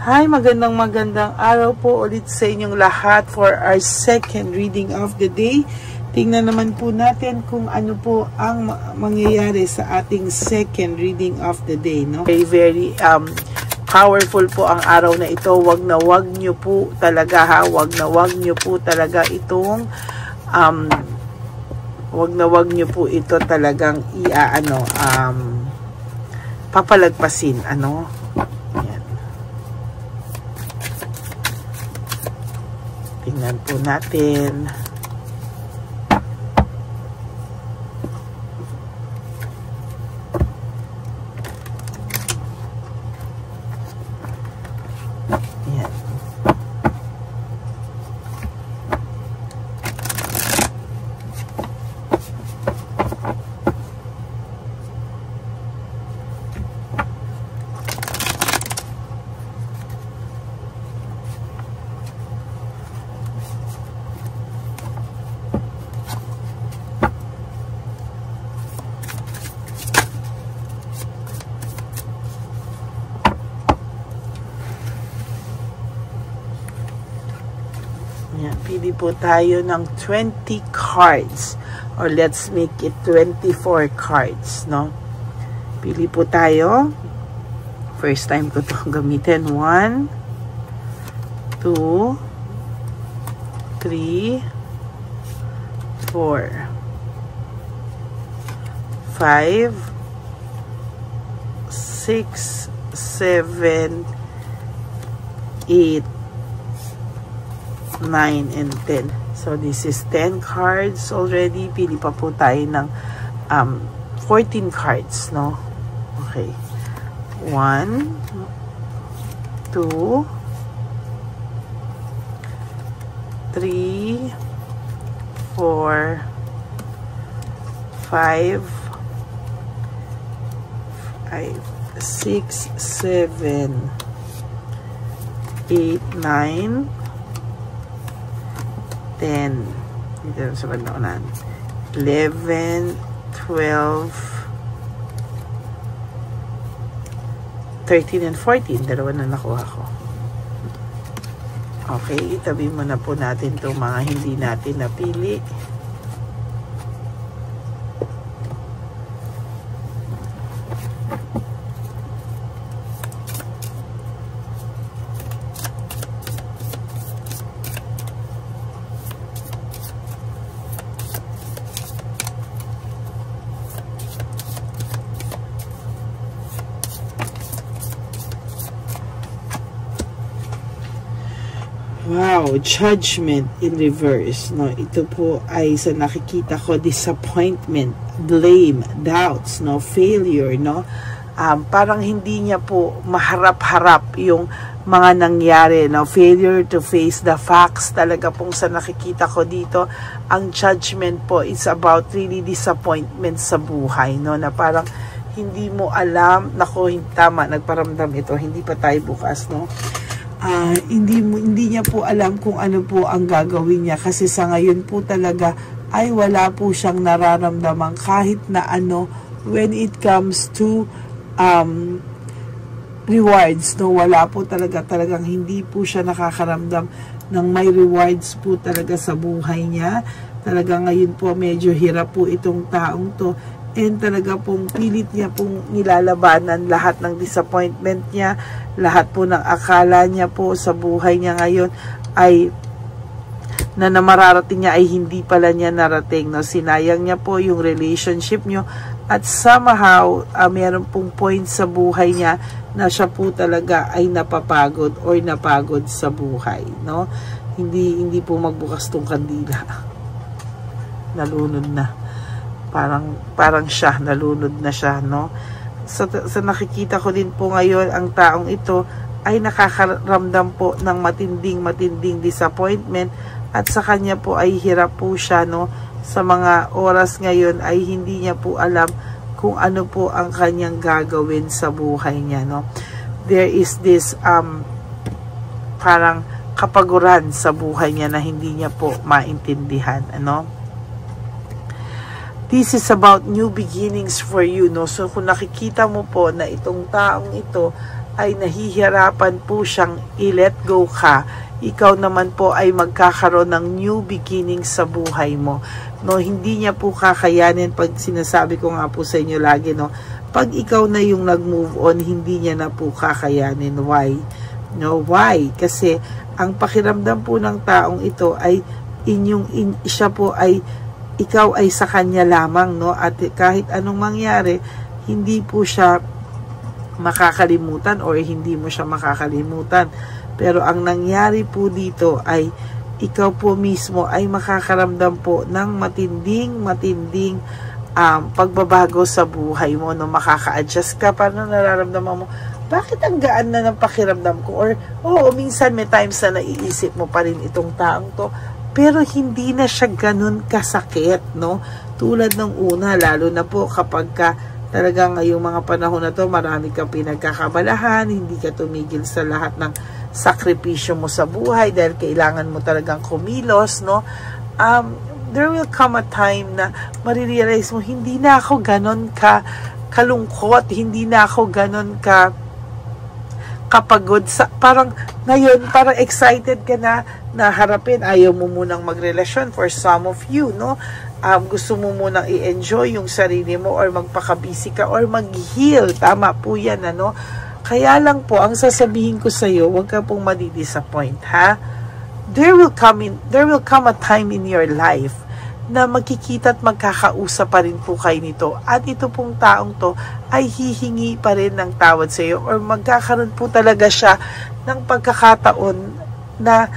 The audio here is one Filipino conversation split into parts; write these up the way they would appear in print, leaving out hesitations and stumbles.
Hi, magandang araw po ulit sa inyong lahat for our second reading of the day. Tingnan naman po natin kung ano po ang mangyayari sa ating second reading of the day, no? Very powerful po ang araw na ito. Wag nyo po talaga ha, wag nyo po talaga itong wag nyo po ito talagang papalagpasin, ano? Tingnan po natin. Ayan. Pili po tayo ng 20 cards or let's make it 24 cards, no? Pili po tayo. First time ko itong gamitin. 1, 2, 3, 4, 5, 6, 7, 8, 9 and 10. So this is 10 cards already. Pili pa po tayo ng 14 cards, no? Okay. 1, 2, 3, 4, 5, 6, 7, 8, 9, 10, dito sa bandaunan, 11, 12, 13, and 14. Dalawa na nakuha ko. Okay, itabi muna po natin itong mga hindi natin napili. Wow, judgment in reverse, no? Ito po ay sa nakikita ko, disappointment, blame, doubts, no? Failure, no? Parang hindi niya po maharap-harap yung mga nangyari, no? Failure to face the facts. Talaga pong sa nakikita ko dito, ang judgment po is about really disappointment sa buhay, no? Na parang hindi mo alam, nako, tama, nagparamdam ito, hindi pa tayo bukas, no? Hindi niya po alam kung ano po ang gagawin niya kasi sa ngayon po talaga ay wala po siyang nararamdaman kahit na ano when it comes to rewards, no? Wala po talagang hindi po siya nakakaramdam ng may rewards po talaga sa buhay niya. Talaga ngayon po medyo hirap po itong taong to. And talaga pong pilit niya pong nilalabanan lahat ng disappointment niya, lahat po ng akala niya po sa buhay niya ngayon ay na mararating niya ay hindi pala niya narating, no? Sinayang niya po yung relationship niyo at somehow meron pong point sa buhay niya na siya po talaga ay napapagod or napagod sa buhay, no? Hindi po magbukas tong kandila. Nalunod na. Parang siya, nalunod na siya, no? Sa nakikita ko din po ngayon, ang taong ito ay nakakaramdam po ng matinding disappointment at sa kanya po ay hirap po siya, no? Sa mga oras ngayon ay hindi niya po alam kung ano po ang kanyang gagawin sa buhay niya, no? There is this parang kapaguran sa buhay niya na hindi niya po maintindihan, ano? This is about new beginnings for you, no? So, kung nakikita mo po na itong taong ito ay nahihirapan po siyang i-let go ka, ikaw naman po ay magkakaroon ng new beginning sa buhay mo. No, hindi niya po kakayanin, pag sinasabi ko nga po sa inyo lagi, no, pag ikaw na yung nag-move on, hindi niya na po kakayanin. Why? No, why? Kasi ang pakiramdam po ng taong ito ay siya po ay ikaw ay sa kanya lamang, no, at kahit anong mangyari, hindi po siya makakalimutan or hindi mo siya makakalimutan. Pero ang nangyari po dito ay ikaw po mismo ay makakaramdam po ng matinding pagbabago sa buhay mo, no? Makaka-adjust ka, paano nararamdaman mo, bakit ang gaan na ng pakiramdam ko, or minsan may times na naiisip mo pa rin itong taong to, pero hindi na siya ganun kasakit, no? Tulad ng una, lalo na po kapag ka talagang ngayong mga panahon na to, marami kang pinagkakabalahan, hindi ka tumigil sa lahat ng sakripisyo mo sa buhay dahil kailangan mo talagang kumilos, no? There will come a time na marirealize mo, hindi na ako ganon kalungkot, hindi na ako ganon kapagod. Parang ngayon, parang excited ka na harapin. Ayaw mo munang magrelasyon for some of you, no? Gusto mo munang i-enjoy yung sarili mo or magpakabisi ka or mag-heal. Tama po yan, ano? Kaya lang po, ang sasabihin ko sa iyo, huwag ka pong madi-disappoint, ha? There will come a time in your life na magkikita at magkakausap pa rin po kayo nito. At ito pong taong to ay hihingi pa rin ng tawad sa iyo or magkakaroon po talaga siya ng pagkakataon na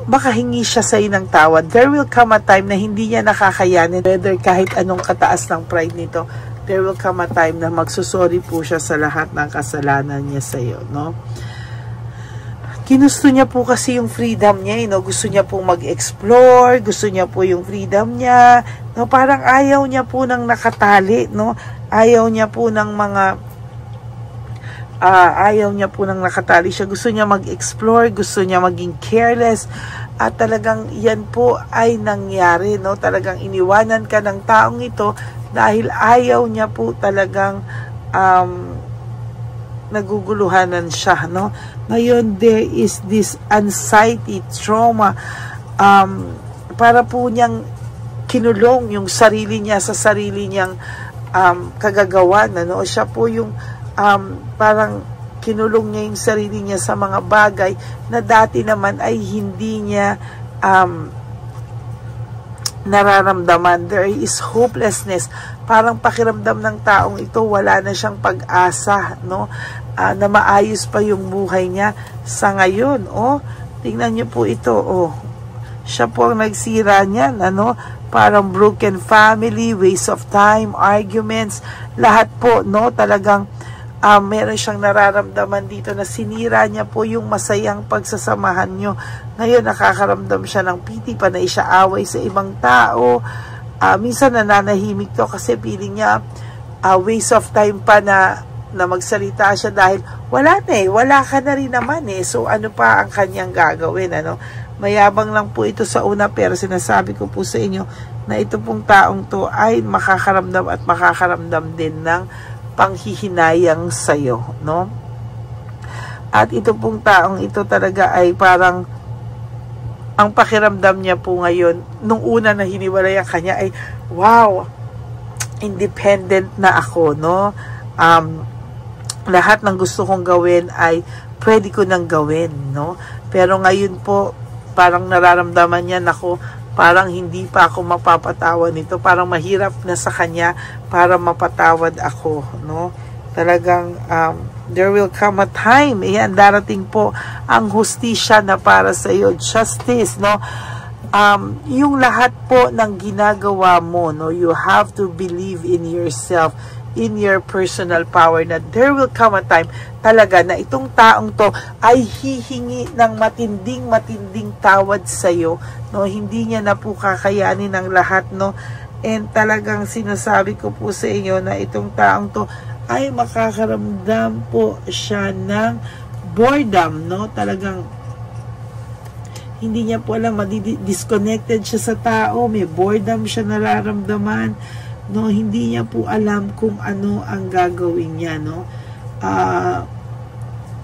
makahingi siya sa iyo ng tawad. There will come a time na hindi niya nakakayanin, whether kahit anong kataas ng pride nito, there will come a time na magsusorry po siya sa lahat ng kasalanan niya sa iyo, no? Ginusto niya po kasi yung freedom niya, no? Gusto niya po mag-explore, gusto niya po yung freedom niya, no? Parang ayaw niya po ng nakatali, no? Ayaw niya po ng nakatali siya. Gusto niya mag-explore, gusto niya maging careless, at talagang yan po ay nangyari, no? Talagang iniwanan ka ng taong ito dahil ayaw niya po talagang naguguluhanan siya, no? Ngayon, there is this anxiety, trauma, para po niyang kinulong yung sarili niya sa sarili niyang kagagawan, ano? Siya po yung parang kinulong niya yung sarili niya sa mga bagay na dati naman ay hindi niya nararamdaman. There is hopelessness. Parang pakiramdam ng taong ito, wala na siyang pag-asa, no? Na maayos pa yung buhay niya sa ngayon. Tingnan niyo po ito, siya po ang nagsira niyan, ano? Parang broken family, waste of time, arguments, lahat po, no? Talagang meron siyang nararamdaman dito na sinira niya po yung masayang pagsasamahan nyo. Ngayon, nakakaramdam siya ng piti, panay siya away sa ibang tao. Minsan nananahimik to kasi feeling niya waste of time pa na magsalita siya dahil wala ka na rin naman eh. So ano pa ang kanyang gagawin, ano? Mayabang lang po ito sa una, pero sinasabi ko po sa inyo na ito pong taong to ay makakaramdam din ng panghihinayang sa'yo, no? At ito pong taong ito talaga ay parang ang pakiramdam niya po ngayon, nung una na hiniwalay ang kanya ay, wow, independent na ako, no? Lahat ng gusto kong gawin ay pwede ko nang gawin, no? Pero ngayon po, parang nararamdaman niya, nako, parang hindi pa ako mapapatawad nito. Parang mahirap na sa kanya para mapatawad ako, no? Talagang there will come a time, darating po ang hustisya na para sa iyo, justice, no? Yung lahat po ng ginagawa mo, no, you have to believe in yourself, in your personal power, na there will come a time talaga na itong taong to ay hihingi ng matinding tawad sa iyo, no? Hindi niya na po kakayanin ang lahat, no? And talagang sinasabi ko po sa inyo na itong taong to ay makakaramdam po siya ng boredom, no? Talagang hindi niya po alam, disconnected siya sa tao, may boredom siya nararamdaman, no? Hindi niya po alam kung ano ang gagawin niya, no?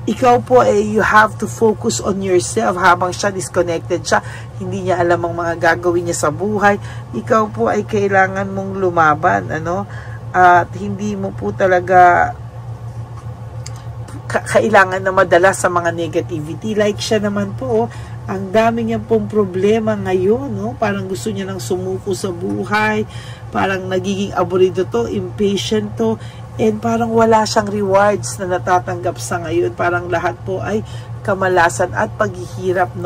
ikaw po you have to focus on yourself habang siya disconnected siya, hindi niya alam ang mga gagawin niya sa buhay. Ikaw po ay kailangan mong lumaban, at hindi mo po talaga kailangan na madala sa mga negativity. Like siya naman po, ang dami niya pong problema ngayon, parang gusto niya nang sumuko sa buhay, parang nagiging aburido to, impatient to, and parang wala siyang rewards na natatanggap sa ngayon. Parang lahat po ay kamalasan at paghihirap,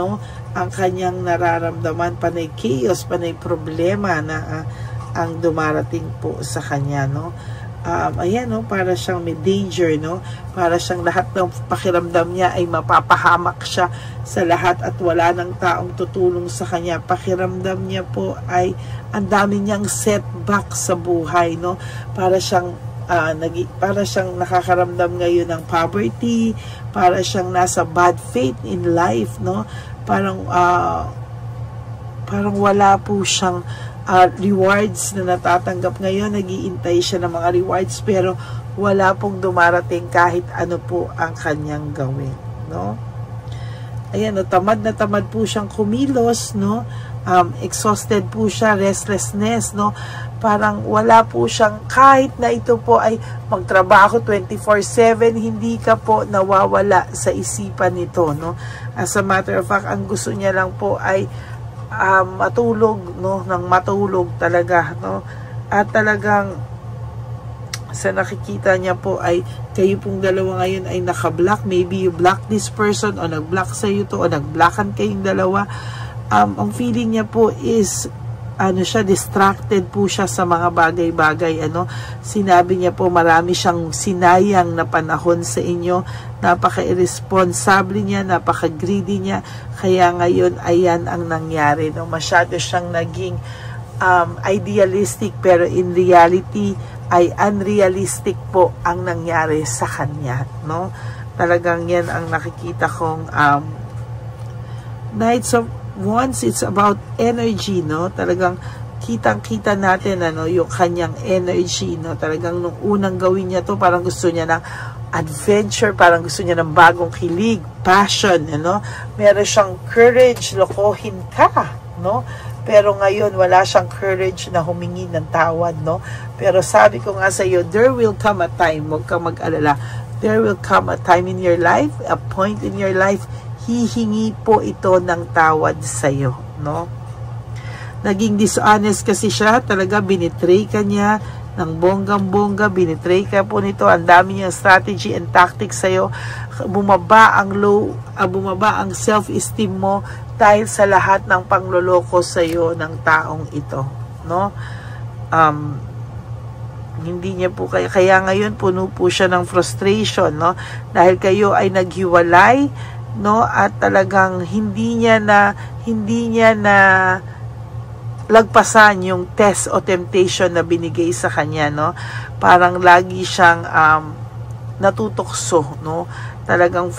ang kanyang nararamdaman, panay chaos, panay problema na ang dumarating po sa kanya, ayan, para siyang may danger, para siyang lahat ng pakiramdam niya ay mapapahamak siya sa lahat at wala ng taong tutulong sa kanya. Pakiramdam niya po ay ang dami niyang setback sa buhay, para siyang nakakaramdam ngayon ng poverty, para siyang nasa bad faith in life, parang wala po siyang rewards na natatanggap ngayon. Nag-iintay siya ng mga rewards pero wala pong dumarating kahit ano po ang kanyang gawin, ayan, tamad na tamad po siyang kumilos, exhausted po siya, restlessness, parang wala po siyang, kahit na ito po ay magtrabaho 24/7, hindi ka po nawawala sa isipan nito, as a matter of fact, ang gusto niya lang po ay matulog, nang matulog talaga, at talagang sa nakikita niya po ay kayo pong dalawa ngayon ay naka-block. Maybe you block this person o nag-block sa iyo to o nag-blockan kayong dalawa. Ang feeling niya po is distracted po siya sa mga bagay-bagay, sinabi niya po marami siyang sinayang na panahon sa inyo, napaka-irresponsible niya, napaka-greedy niya, kaya ngayon ayan ang nangyari, masyado siyang naging idealistic pero in reality ay unrealistic po ang nangyari sa kanya, talagang yan ang nakikita kong Knights of Wands. It's about energy, talagang kitang-kita natin yung kanyang energy, talagang nung unang gawin niya to, parang gusto niya ng adventure, parang gusto niya ng bagong kilig, passion, meron siyang courage, lokohin ka, pero ngayon wala siyang courage na humingi ng tawad, pero sabi ko nga sa iyo, there will come a time, huwag kang mag-alala, there will come a time in your life, a point in your life, hihingi po ito ng tawad sa iyo, naging dishonest kasi siya, talaga binitray ka niya ng bonggang-bongga, binitray ka po nito, ang dami niyang strategy and tactics sa iyo, bumaba ang self-esteem mo dahil sa lahat ng pangloloko sa iyo ng taong ito, hindi niya po kaya ngayon puno po siya ng frustration, dahil kayo ay naghiwalay, at talagang hindi niya na lagpasan yung test o temptation na binigay sa kanya, parang lagi siyang natutokso, talagang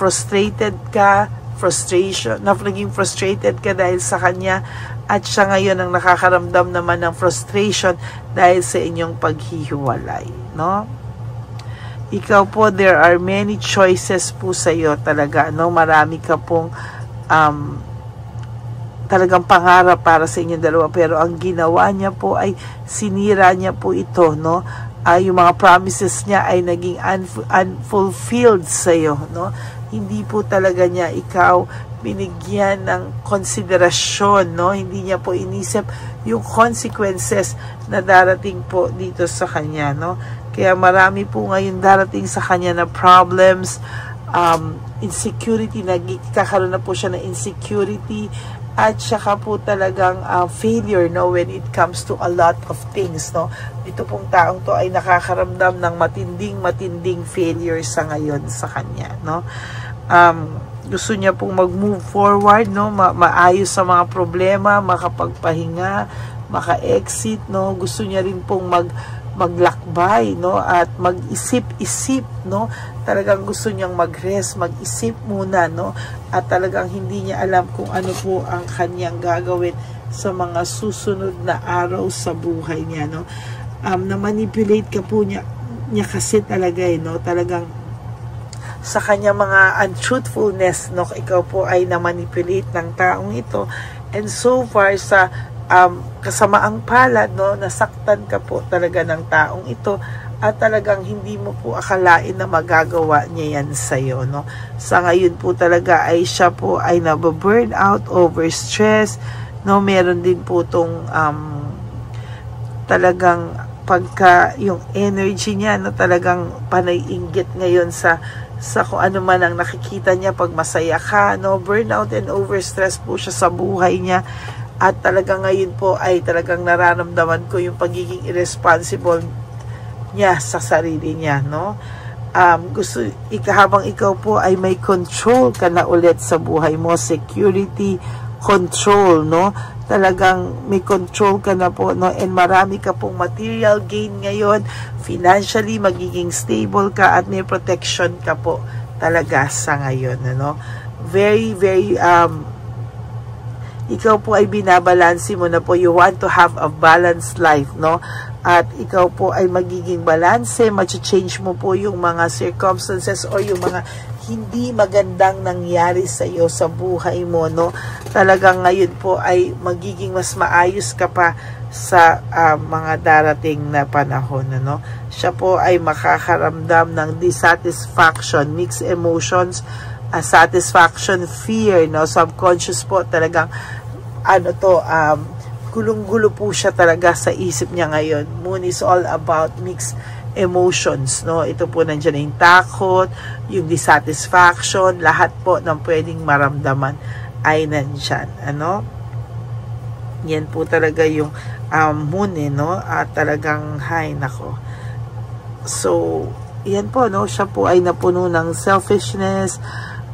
naging frustrated ka dahil sa kanya, at siya ngayon ang nakakaramdam naman ng frustration dahil sa inyong paghihiwalay, Ikaw po, there are many choices po sa iyo talaga, marami ka pong talagang pangarap para sa inyong dalawa, pero ang ginawa niya po ay sinira niya po ito, yung mga promises niya ay naging unfulfilled sa iyo, hindi po talaga niya ikaw binigyan ng konsiderasyon, hindi niya po inisip yung consequences na darating po dito sa kanya, kaya marami po ngayon darating sa kanya na problems, insecurity, nagkakaroon na po siya ng insecurity, at saka po talagang failure, when it comes to a lot of things, Ito pong taong to ay nakakaramdam ng matinding failure sa ngayon sa kanya, gusto niya pong mag-move forward, maayos sa mga problema, makapagpahinga, maka-exit, gusto niya rin pong maglakbay, at mag-isip-isip, talagang gusto niyang mag-rest, mag-isip muna, at talagang hindi niya alam kung ano po ang kanyang gagawin sa mga susunod na araw sa buhay niya, na-manipulate ka po niya kasi talaga, talagang sa kanya mga untruthfulness, no, ikaw po ay na-manipulate ng taong ito. And so far sa kasamaang palad, no, nasaktan ka po talaga ng taong ito at talagang hindi mo po akalain na magagawa niya yan sa'yo, no. Sa ngayon po talaga ay siya po ay nababurn out, overstress, no. Meron din po tong talagang pagka yung energy niya, no, talagang panay-inggit ngayon sa kung ano man ang nakikita niya pag masaya ka, no. Burnout and overstress po siya sa buhay niya. At talagang ngayon po ay talagang nararamdaman ko yung pagiging irresponsible niya sa sarili niya, no. Habang ikaw po ay may control ka na ulit sa buhay mo, security, control, no. Talagang may control ka na po, no, and marami ka pong material gain ngayon, financially magiging stable ka at may protection ka po talaga sa ngayon, no. Very, very ikaw po ay binabalansi mo na po. You want to have a balanced life, no? At ikaw po ay magiging balanse, ma-change mo po yung mga circumstances o yung mga hindi magandang nangyari sa iyo sa buhay mo, no? Talagang ngayon po ay magiging mas maayos ka pa sa mga darating na panahon, no? Siya po ay makakaramdam ng dissatisfaction, mixed emotions, satisfaction, fear, no? Subconscious po talagang gulong-gulo po siya talaga sa isip niya ngayon. Moon is all about mixed emotions, no. Ito po nandiyan yung takot, yung dissatisfaction, lahat po ng pwedeng maramdaman ay nandiyan, ano. Yan po talaga yung moon, no. At talagang nako. So yan po, no, siya po ay napuno ng selfishness,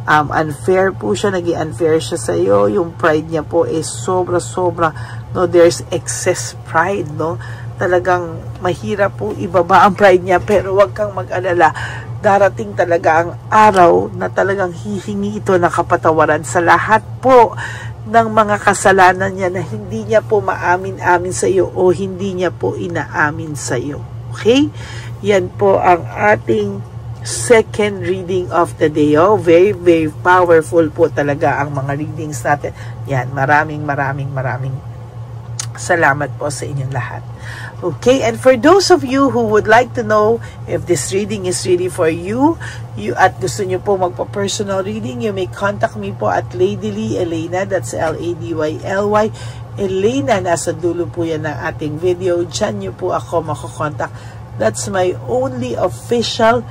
unfair po siya, naging unfair siya sa iyo. Yung pride niya po is sobra-sobra, no. There's excess pride, no. Talagang mahirap po ibaba ang pride niya, pero wag kang mag-alala, darating talaga ang araw na talagang hihingi ito ng kapatawaran sa lahat po ng mga kasalanan niya na hindi niya po maamin-amin sa iyo o hindi niya po inaamin sa iyo. Okay? Yan po ang ating second reading of the day. Oh, very, very powerful po talaga ang mga readings natin. Yan, maraming salamat po sa inyong lahat. Okay, and for those of you who would like to know if this reading is really for you, at gusto nyo po magpa-personal reading, you may contact me po at Ladyly Elena, that's Ladyly. Elena, nasa dulo po yan ng ating video. Diyan nyo po ako makokontak. That's my only official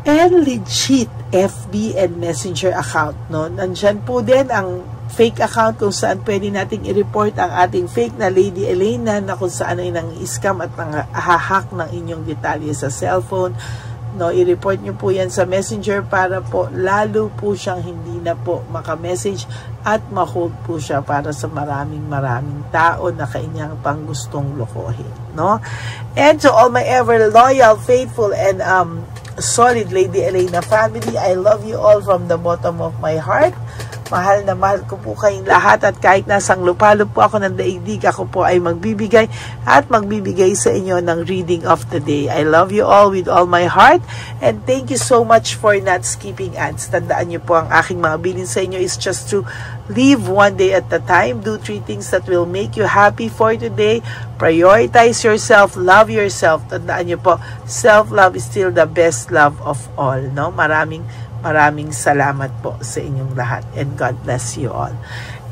and legit FB and Messenger account, no. Nandyan po din ang fake account kung saan pwede nating i-report ang ating fake na Lady Elena na kung saan ay nang-scam at nang-hahack ng inyong detalye sa cellphone, no. I-report nyo po yan sa Messenger para po lalo po siyang hindi na po maka-message at ma-hold po siya para sa maraming tao na kanyang pang gustong lokohin, no. And to all my ever loyal, faithful, and solid Lady Elena family, I love you all from the bottom of my heart. Mahal na mahal ko po kayong lahat, at kahit nasang lupalop po ako ng daigdig, ako po ay magbibigay sa inyo ng reading of the day. I love you all with all my heart, and thank you so much for not skipping ads. Tandaan niyo po, ang aking mga bilin sa inyo is just to live one day at a time. Do 3 things that will make you happy for today. Prioritize yourself, love yourself. Tandaan niyo po, self-love is still the best love of all, no? Maraming salamat po sa inyong lahat, and God bless you all.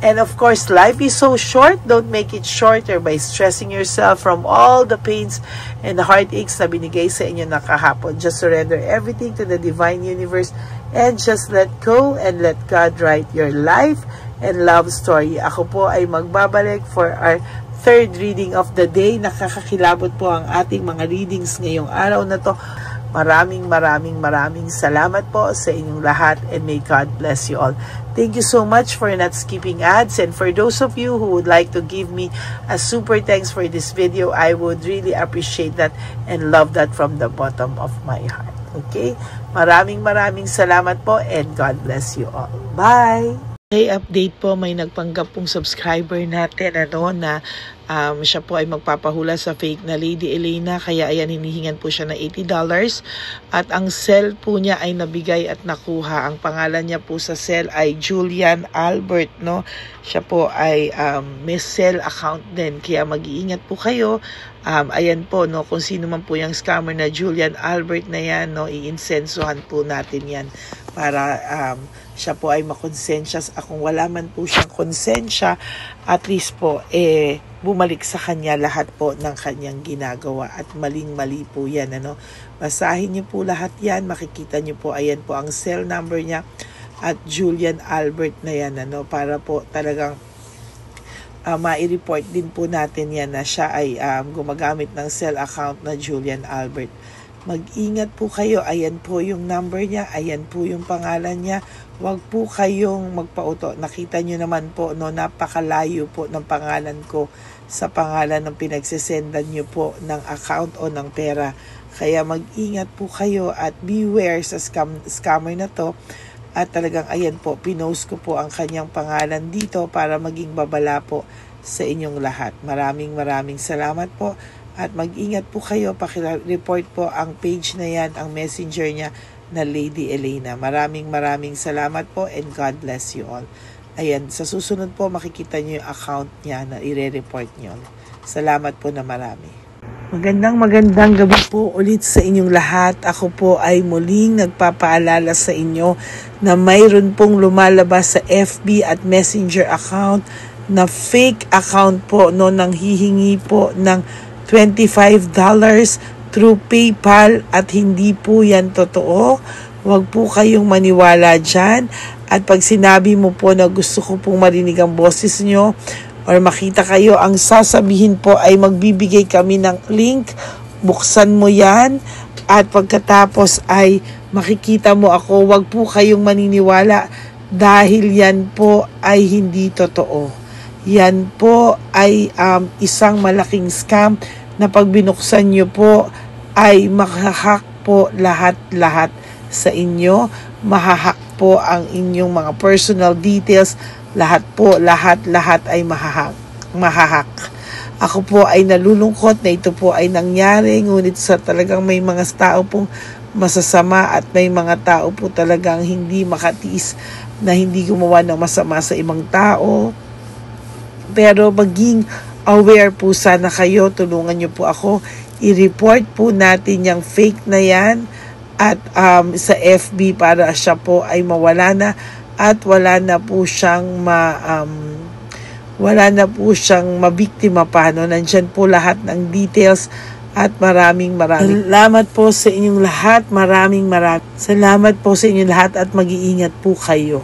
And of course, life is so short. Don't make it shorter by stressing yourself from all the pains and the heartaches na binigay sa inyo na kahapon. Just surrender everything to the divine universe and just let go and let God write your life and love story. Ako po ay magbabalik for our third reading of the day. Nakakakilabot po ang ating mga readings ngayong araw na to. Maraming salamat po sa inyong lahat, and may God bless you all. Thank you so much for not skipping ads, and for those of you who would like to give me a super thanks for this video, I would really appreciate that and love that from the bottom of my heart. Okay? Maraming salamat po, and God bless you all. Bye! Okay, update po, may nagpanggap pong subscriber natin na Siya po ay magpapahula sa fake na Lady Elena, kaya ayan, hinihingan po siya ng $80 at ang cell po niya ay nabigay at nakuha. Ang pangalan niya po sa cell ay Julian Albert, no? Siya po ay may cell account din, kaya mag-iingat po kayo. Ayan po, no, kung sino man po yung scammer na Julian Albert na yan, no, iinsensuhan po natin yan para siya po ay makonsensya. Kung wala man po siyang konsensya, at least po bumalik sa kanya lahat po ng kanyang ginagawa, at maling-mali po yan, ano. Basahin niyo po lahat yan, makikita niyo po, ayan po ang cell number niya at Julian Albert na yan, ano, para po talagang mai-report din po natin yan na siya ay gumagamit ng cell account na Julian Albert. Mag-ingat po kayo. Ayan po yung number niya. Ayan po yung pangalan niya. Huwag po kayong magpauto. Nakita nyo naman po, no, napakalayo po ng pangalan ko sa pangalan ng pinagsisendan nyo po ng account o ng pera. Kaya mag-ingat po kayo at beware sa scammer na to. At talagang ayan po, pinost ko po ang kanyang pangalan dito para maging babala po sa inyong lahat. Maraming salamat po. At mag-ingat po kayo, paki-report po ang page na yan, ang messenger niya na Lady Elena. Maraming salamat po and God bless you all. Ayan, sa susunod po makikita niyo yung account niya na i-report niyo. Salamat po na marami. Magandang gabi po ulit sa inyong lahat. Ako po ay muling nagpapaalala sa inyo na mayroon pong lumalabas sa FB at Messenger account na fake account po, no, nang hihingi po ng $25 through PayPal at hindi po yan totoo. Huwag po kayong maniwala dyan. At pag sinabi mo po na gusto ko pong marinig ang boses nyo or makita kayo, ang sasabihin po ay magbibigay kami ng link. Buksan mo yan at pagkatapos ay makikita mo ako. Huwag po kayong maniniwala dahil yan po ay hindi totoo. Yan po ay isang malaking scam na pag binuksan nyo po ay mahahack po lahat sa inyo. Mahahack po ang inyong mga personal details. Lahat ay mahahack. Ako po ay nalulungkot na ito po ay nangyari, ngunit sa talagang may mga tao pong masasama at may mga tao po talagang hindi makatiis na hindi gumawa ng masama sa ibang tao. Pero maging aware po sana kayo, tulungan nyo po ako, i-report po natin yung fake na yan at sa FB para siya po ay mawala na at wala na po siyang mabiktima pa, no? Nandyan po lahat ng details at maraming salamat po sa inyong lahat. Maraming salamat po sa inyong lahat at mag-iingat po kayo.